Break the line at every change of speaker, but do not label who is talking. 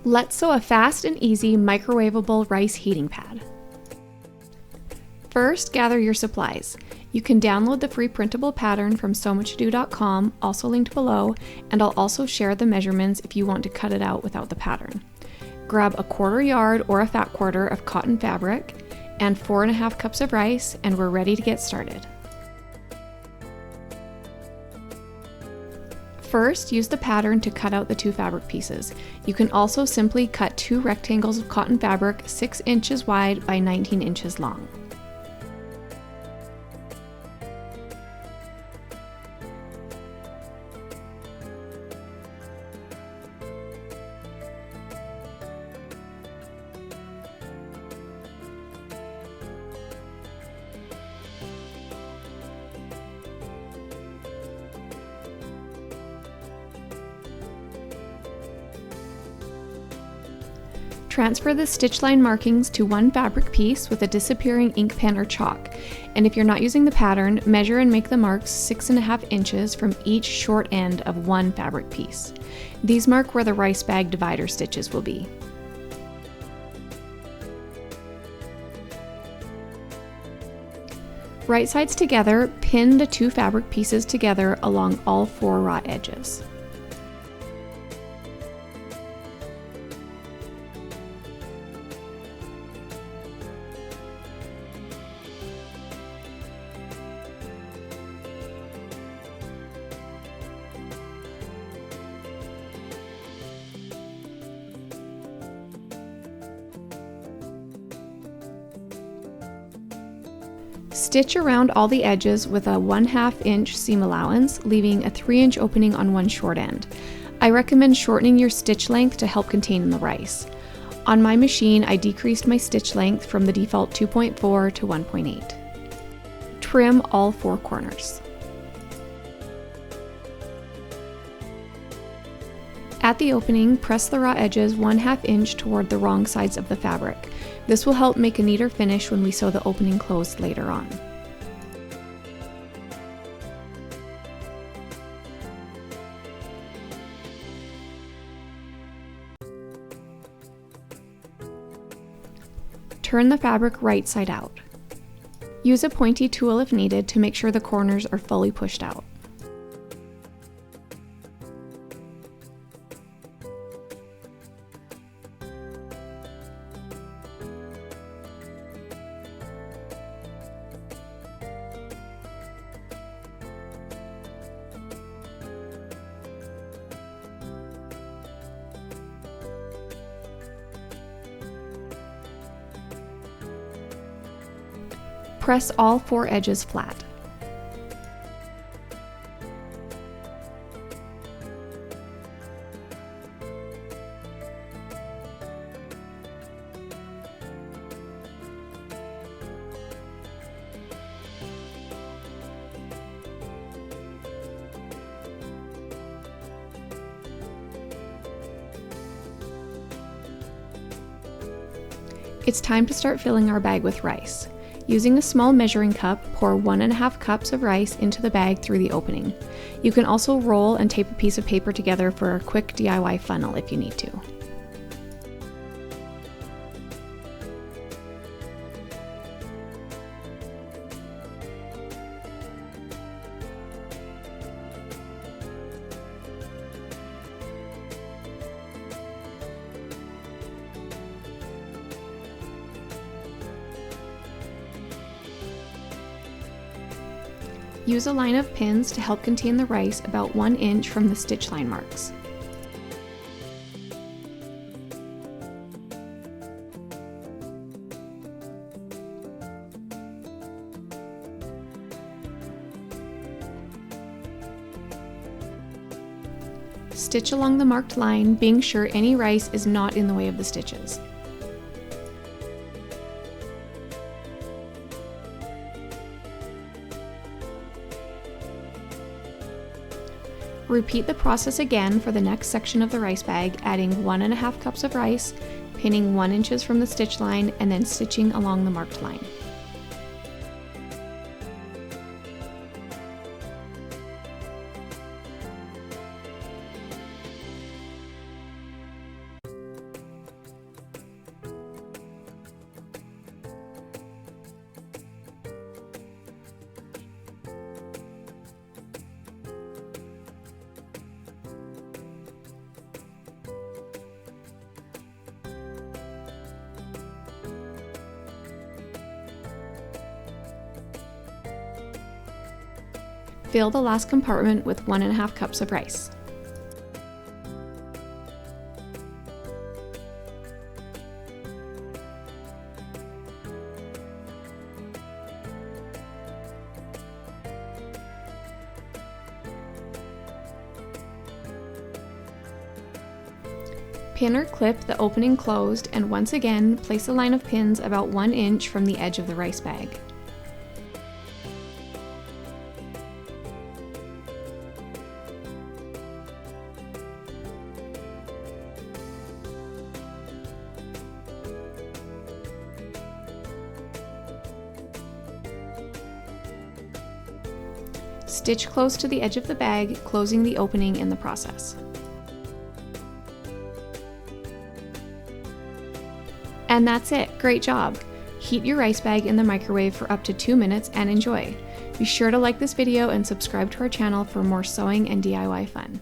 Let's sew a fast and easy microwavable rice heating pad. First, gather your supplies. You can download the free printable pattern from sewmuchtado.com, also linked below, and I'll also share the measurements if you want to cut it out without the pattern. Grab a 1/4 yard or a fat quarter of cotton fabric and 4.5 cups of rice, and we're ready to get started. First, use the pattern to cut out the 2 fabric pieces. You can also simply cut 2 rectangles of cotton fabric 6 inches wide by 19 inches long. Transfer the stitch line markings to 1 fabric piece with a disappearing ink pen or chalk, and if you're not using the pattern, measure and make the marks 6.5 inches from each short end of 1 fabric piece. These mark where the rice bag divider stitches will be. Right sides together, pin the 2 fabric pieces together along all 4 raw edges. Stitch around all the edges with a 1/2 inch seam allowance, leaving a 3-inch opening on one short end. I recommend shortening your stitch length to help contain the rice. On my machine, I decreased my stitch length from the default 2.4 to 1.8. Trim all 4 corners. At the opening, press the raw edges 1/2 inch toward the wrong sides of the fabric. This will help make a neater finish when we sew the opening closed later on. Turn the fabric right side out. Use a pointy tool if needed to make sure the corners are fully pushed out. Press all 4 edges flat. It's time to start filling our bag with rice. Using a small measuring cup, pour 1.5 cups of rice into the bag through the opening. You can also roll and tape a piece of paper together for a quick DIY funnel if you need to. Use a line of pins to help contain the rice about 1 inch from the stitch line marks. Stitch along the marked line, being sure any rice is not in the way of the stitches. Repeat the process again for the next section of the rice bag, adding 1.5 cups of rice, pinning 1 inch from the stitch line, and then stitching along the marked line. Fill the last compartment with 1.5 cups of rice. Pin or clip the opening closed, and once again, place a line of pins about 1 inch from the edge of the rice bag. Stitch close to the edge of the bag, closing the opening in the process. And that's it, great job! Heat your rice bag in the microwave for up to 2 minutes and enjoy. Be sure to like this video and subscribe to our channel for more sewing and DIY fun.